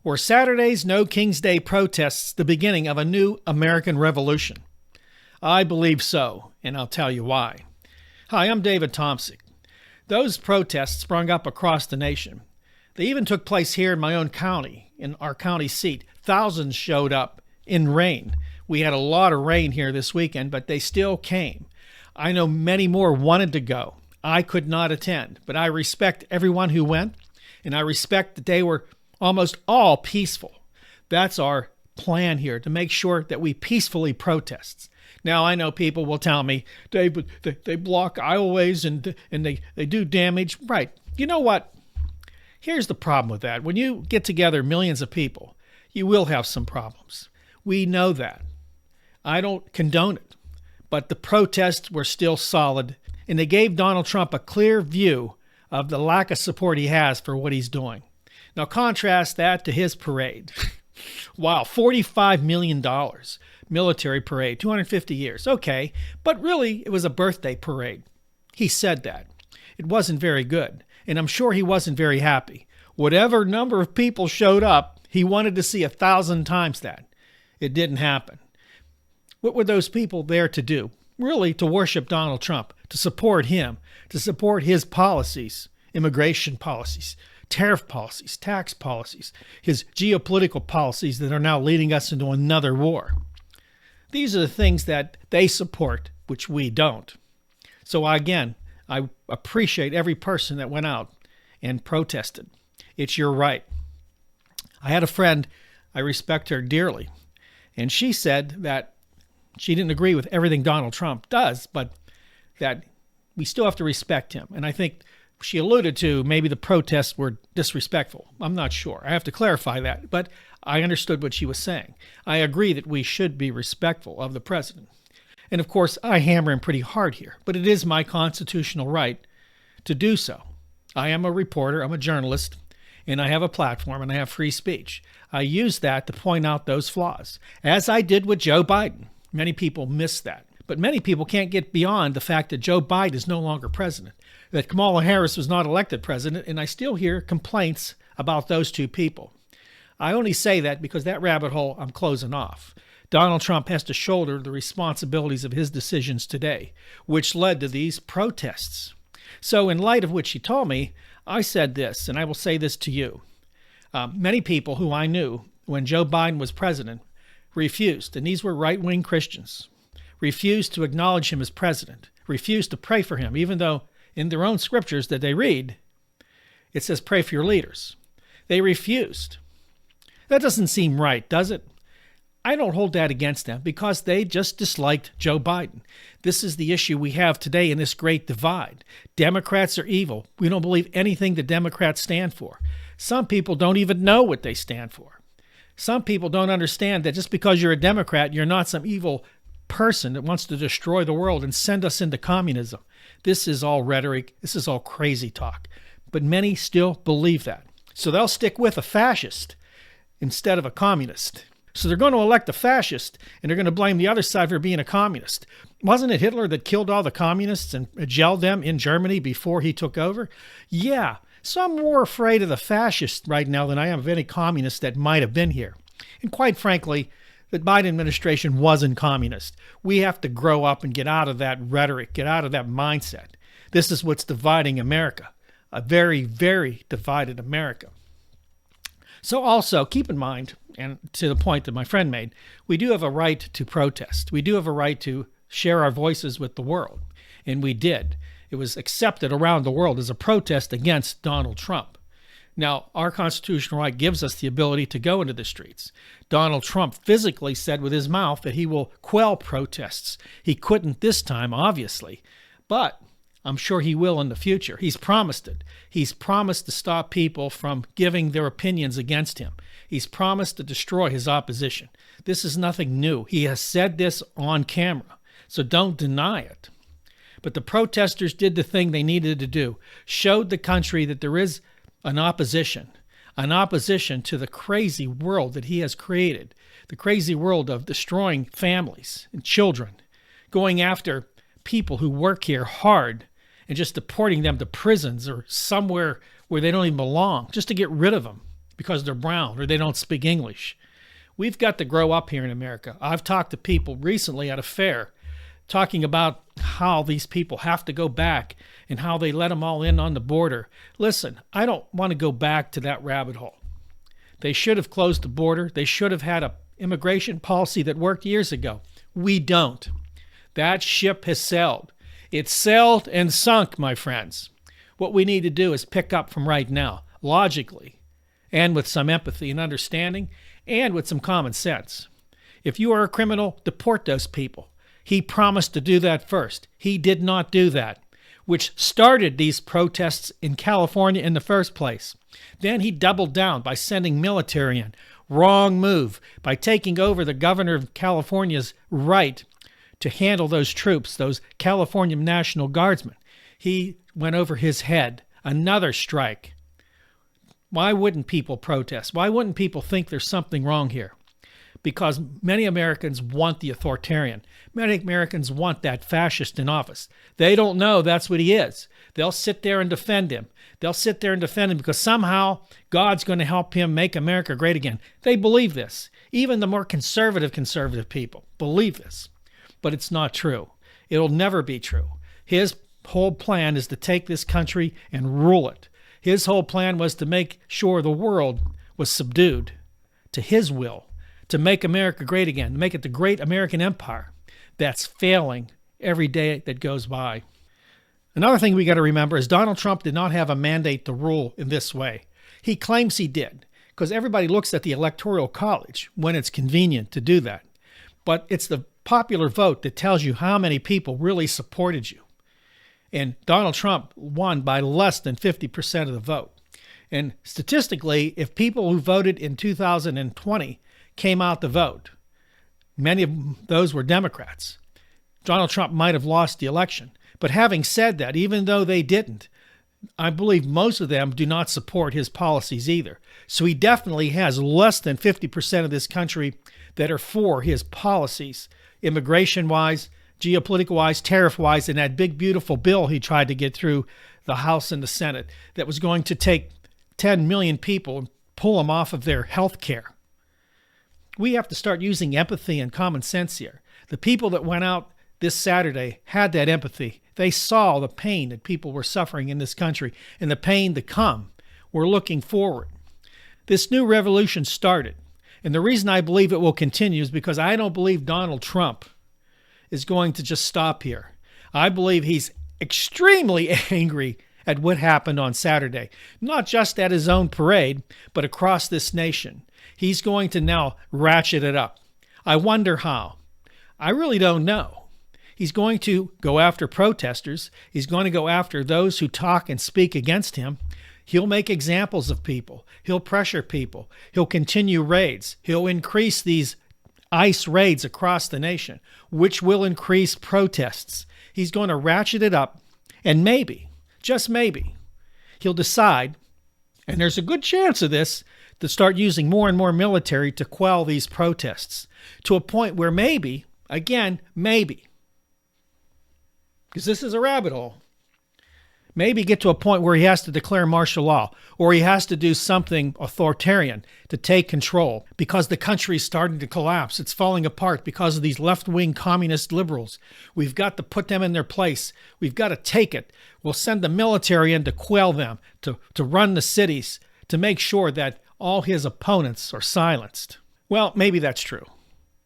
Or Saturday's No King's Day protests the beginning of a new American revolution? I believe so, and I'll tell you why. Hi, I'm David Tomsic. Those protests sprung up across the nation. They even took place here in my own county, in our county seat. Thousands showed up in rain. We had a lot of rain here this weekend, but they still came. I know many more wanted to go. I could not attend, but I respect everyone who went, and I respect that they were almost all peaceful. That's our plan here, to make sure that we peacefully protest. Now, I know people will tell me, Dave, they block aisleways and they do damage. Right. You know what? Here's the problem with that. When you get together millions of people, you will have some problems. We know that. I don't condone it. But the protests were still solid, and they gave Donald Trump a clear view of the lack of support he has for what he's doing. Now, contrast that to his parade. Wow, $45 million. Military parade, 250 years. Okay, but really, it was a birthday parade. He said that. It wasn't very good, and I'm sure he wasn't very happy. Whatever number of people showed up, he wanted to see 1,000 times that. It didn't happen. What were those people there to do? Really, to worship Donald Trump, to support him, to support his policies, immigration policies, tariff policies, tax policies, his geopolitical policies that are now leading us into another war. These are the things that they support, which we don't. So again, I appreciate every person that went out and protested. It's your right. I had a friend, I respect her dearly, and she said that she didn't agree with everything Donald Trump does, but that we still have to respect him. And I think she alluded to maybe the protests were disrespectful. I'm not sure. I have to clarify that, but I understood what she was saying. I agree that we should be respectful of the president. And of course, I hammer him pretty hard here, but it is my constitutional right to do so. I am a reporter, I'm a journalist, and I have a platform and I have free speech. I use that to point out those flaws, as I did with Joe Biden. Many people miss that. But many people can't get beyond the fact that Joe Biden is no longer president, that Kamala Harris was not elected president, and I still hear complaints about those two people. I only say that because that rabbit hole I'm closing off. Donald Trump has to shoulder the responsibilities of his decisions today, which led to these protests. So in light of what she told me, I said this, and I will say this to you. Many people who I knew when Joe Biden was president refused, and these were right-wing Christians, refused to acknowledge him as president, refused to pray for him, even though in their own scriptures that they read, it says pray for your leaders. They refused. That doesn't seem right, does it? I don't hold that against them because they just disliked Joe Biden. This is the issue we have today in this great divide. Democrats are evil. We don't believe anything the Democrats stand for. Some people don't even know what they stand for. Some people don't understand that just because you're a Democrat, you're not some evil person that wants to destroy the world and send us into communism. This is all rhetoric. This is all crazy talk. But many still believe that. So they'll stick with a fascist instead of a communist. So they're going to elect a fascist, and they're going to blame the other side for being a communist. Wasn't it Hitler that killed all the communists and jailed them in Germany before he took over? Yeah. So I'm more afraid of the fascists right now than I am of any communist that might have been here. And quite frankly, the Biden administration wasn't communist. We have to grow up and get out of that rhetoric, get out of that mindset. This is what's dividing America, a very, very divided America. So also keep in mind, and to the point that my friend made, we do have a right to protest. We do have a right to share our voices with the world. And we did. It was accepted around the world as a protest against Donald Trump. Now, our constitutional right gives us the ability to go into the streets. Donald Trump physically said with his mouth that he will quell protests. He couldn't this time, obviously, but I'm sure he will in the future. He's promised it. He's promised to stop people from giving their opinions against him. He's promised to destroy his opposition. This is nothing new. He has said this on camera, so don't deny it. But the protesters did the thing they needed to do, showed the country that there is an opposition to the crazy world that he has created, the crazy world of destroying families and children, going after people who work here hard and just deporting them to prisons or somewhere where they don't even belong, just to get rid of them. because they're brown or they don't speak English. We've got to grow up here in America. I've talked to people recently at a fair talking about how these people have to go back and how they let them all in on the border. Listen, I don't want to go back to that rabbit hole. They should have closed the border. They should have had an immigration policy that worked years ago. We don't. That ship has sailed. It's sailed and sunk, my friends. What we need to do is pick up from right now, logically, and with some empathy and understanding, and with some common sense. If you are a criminal, deport those people. He promised to do that first. He did not do that, which started these protests in California in the first place. Then he doubled down by sending military in. Wrong move. By taking over the governor of California's right to handle those troops, those California National Guardsmen. He went over his head. Another strike. Why wouldn't people protest? Why wouldn't people think there's something wrong here? Because many Americans want the authoritarian. Many Americans want that fascist in office. They don't know that's what he is. They'll sit there and defend him. They'll sit there and defend him because somehow God's going to help him make America great again. They believe this. Even the more conservative people believe this. But it's not true. It'll never be true. His whole plan is to take this country and rule it. His whole plan was to make sure the world was subdued to his will, to make America great again, to make it the great American empire that's failing every day that goes by. Another thing we got to remember is Donald Trump did not have a mandate to rule in this way. He claims he did, because everybody looks at the Electoral College when it's convenient to do that. But it's the popular vote that tells you how many people really supported you. And Donald Trump won by less than 50% of the vote. And statistically, if people who voted in 2020 came out to vote, many of those were Democrats, Donald Trump might have lost the election. But having said that, even though they didn't, I believe most of them do not support his policies either. So he definitely has less than 50% of this country that are for his policies, immigration-wise, geopolitical-wise, tariff-wise, and that big, beautiful bill he tried to get through the House and the Senate that was going to take 10 million people and pull them off of their health care. We have to start using empathy and common sense here. The people that went out this Saturday had that empathy. They saw the pain that people were suffering in this country and the pain to come. We're looking forward. This new revolution started. And the reason I believe it will continue is because I don't believe Donald Trump is going to just stop here. I believe he's extremely angry at what happened on Saturday, not just at his own parade, but across this nation. He's going to now ratchet it up. I wonder how. I really don't know. He's going to go after protesters. He's going to go after those who talk and speak against him. He'll make examples of people. He'll pressure people. He'll continue raids. He'll increase these ICE raids across the nation, which will increase protests. He's going to ratchet it up, and maybe, just maybe, he'll decide, and there's a good chance of this, to start using more and more military to quell these protests to a point where maybe, again, maybe, because this is a rabbit hole, maybe get to a point where he has to declare martial law or he has to do something authoritarian to take control because the country is starting to collapse. It's falling apart because of these left-wing communist liberals. We've got to put them in their place. We've got to take it. We'll send the military in to quell them, to run the cities, to make sure that all his opponents are silenced. Well, maybe that's true.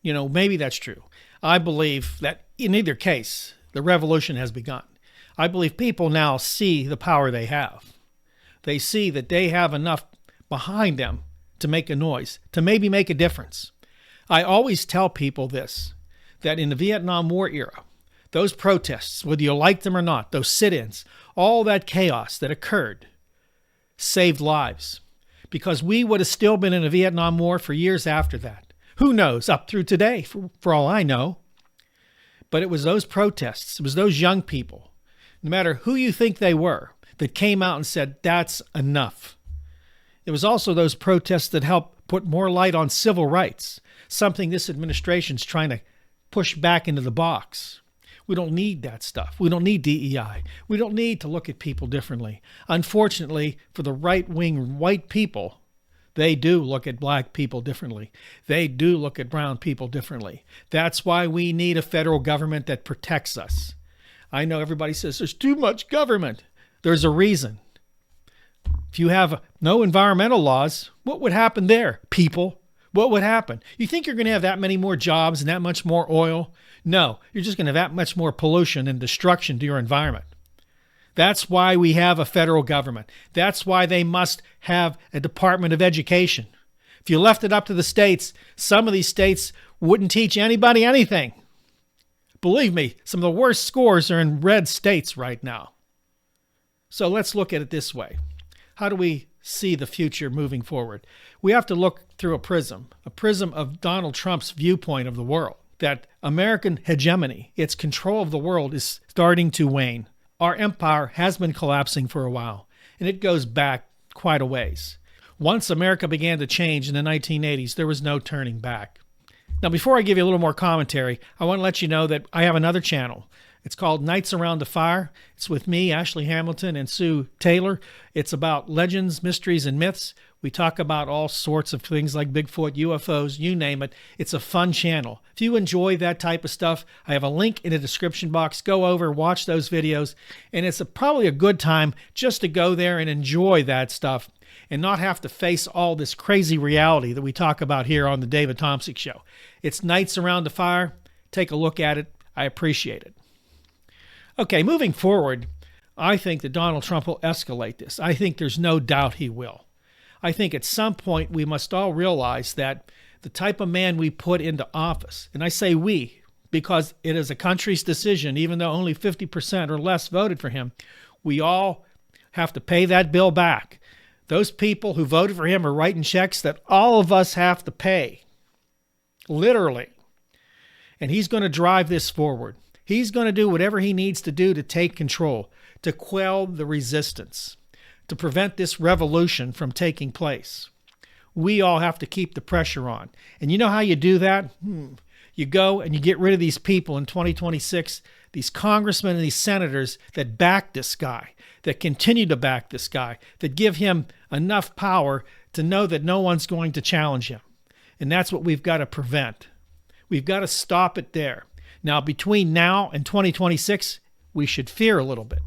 Maybe that's true. I believe that in either case, the revolution has begun. I believe people now see the power they have. They see that they have enough behind them to make a noise, to maybe make a difference. I always tell people this, that in the Vietnam War era, those protests, whether you like them or not, those sit-ins, all that chaos that occurred, saved lives. Because we would have still been in a Vietnam War for years after that. Who knows, up through today, for all I know. But it was those protests, it was those young people, no matter who you think they were, that came out and said, that's enough. It was also those protests that helped put more light on civil rights, something this administration's trying to push back into the box. We don't need that stuff. We don't need DEI. We don't need to look at people differently. Unfortunately, for the right-wing white people, They do look at black people differently. They do look at brown people differently. That's why we need a federal government that protects us. I know everybody says there's too much government. There's a reason. If you have no environmental laws, what would happen there, people? What would happen? You think you're going to have that many more jobs and that much more oil? No, you're just going to have that much more pollution and destruction to your environment. That's why we have a federal government. That's why they must have a Department of Education. If you left it up to the states, some of these states wouldn't teach anybody anything. Believe me, some of the worst scores are in red states right now. So let's look at it this way. How do we see the future moving forward? We have to look through a prism of Donald Trump's viewpoint of the world, that American hegemony, its control of the world, is starting to wane. Our empire has been collapsing for a while, and it goes back quite a ways. Once America began to change in the 1980s, there was no turning back. Now, before I give you a little more commentary, I want to let you know that I have another channel. It's called Nights Around the Fire. It's with me, Ashley Hamilton, and Sue Taylor. It's about legends, mysteries, and myths. We talk about all sorts of things like Bigfoot, UFOs, you name it. It's a fun channel. If you enjoy that type of stuff, I have a link in the description box. Go over, watch those videos, and it's probably a good time just to go there and enjoy that stuff and not have to face all this crazy reality that we talk about here on the David Tomsic Show. It's Nights Around the Fire. Take a look at it. I appreciate it. Okay, moving forward, I think that Donald Trump will escalate this. I think there's no doubt he will. I think at some point we must all realize that the type of man we put into office, and I say we because it is a country's decision, even though only 50% or less voted for him, we all have to pay that bill back. Those people who voted for him are writing checks that all of us have to pay, literally. And he's going to drive this forward. He's going to do whatever he needs to do to take control, to quell the resistance, to prevent this revolution from taking place. We all have to keep the pressure on. And you know how you do that? You go and you get rid of these people in 2026, these congressmen and these senators that back this guy, that continue to back this guy, that give him enough power to know that no one's going to challenge him. And that's what we've got to prevent. We've got to stop it there. Now, between now and 2026, we should fear a little bit.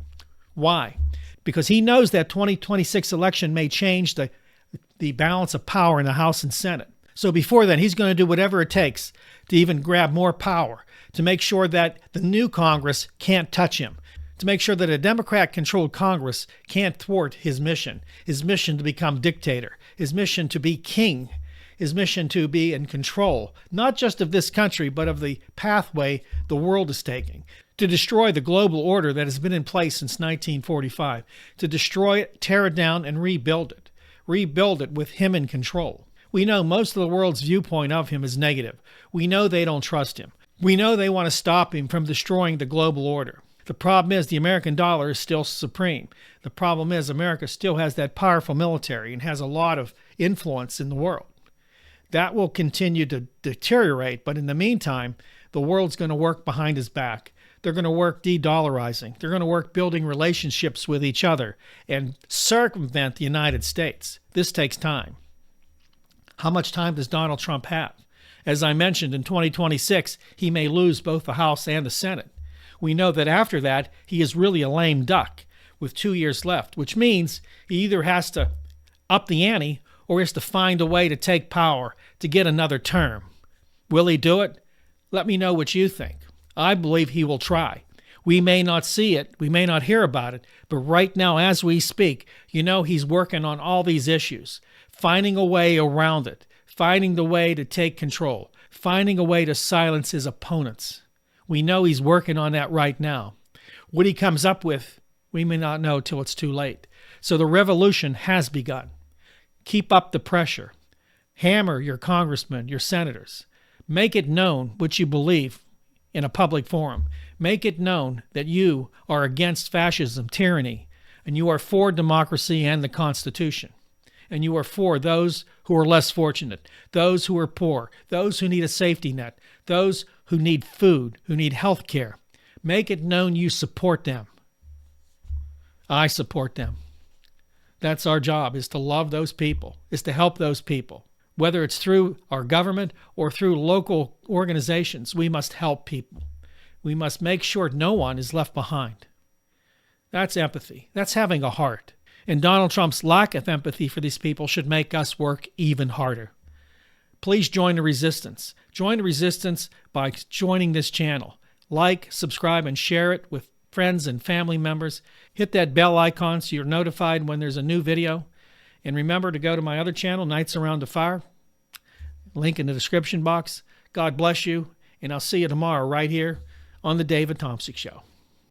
Why? Because he knows that 2026 election may change the balance of power in the House and Senate. So before then, he's going to do whatever it takes to even grab more power, to make sure that the new Congress can't touch him, to make sure that a Democrat-controlled Congress can't thwart his mission to become dictator, his mission to be king, his mission to be in control, not just of this country, but of the pathway the world is taking, to destroy the global order that has been in place since 1945, to destroy it, tear it down, and rebuild it with him in control. We know most of the world's viewpoint of him is negative. We know they don't trust him. We know they want to stop him from destroying the global order. The problem is the American dollar is still supreme. The problem is America still has that powerful military and has a lot of influence in the world. That will continue to deteriorate, but in the meantime, the world's going to work behind his back. They're going to work de-dollarizing. They're going to work building relationships with each other and circumvent the United States. This takes time. How much time does Donald Trump have? As I mentioned, in 2026, he may lose both the House and the Senate. We know that after that, he is really a lame duck with 2 years left, which means he either has to up the ante or has to find a way to take power to get another term. Will he do it? Let me know what you think. I believe he will try. We may not see it, we may not hear about it, but right now as we speak, you know he's working on all these issues, finding a way around it, finding the way to take control, finding a way to silence his opponents. We know he's working on that right now. What he comes up with, we may not know till it's too late. So the revolution has begun. Keep up the pressure. Hammer your congressmen, your senators. Make it known what you believe in a public forum. Make it known that you are against fascism, tyranny, and you are for democracy and the Constitution. And you are for those who are less fortunate, those who are poor, those who need a safety net, those who need food, who need health care. Make it known you support them. I support them. That's our job, is to love those people, is to help those people. Whether it's through our government or through local organizations, we must help people. We must make sure no one is left behind. That's empathy. That's having a heart. And Donald Trump's lack of empathy for these people should make us work even harder. Please join the resistance. Join the resistance by joining this channel. Like, subscribe, and share it with friends and family members. Hit that bell icon so you're notified when there's a new video. And remember to go to my other channel, Nights Around the Fire. Link in the description box. God bless you, and I'll see you tomorrow right here on The David Tomsic Show.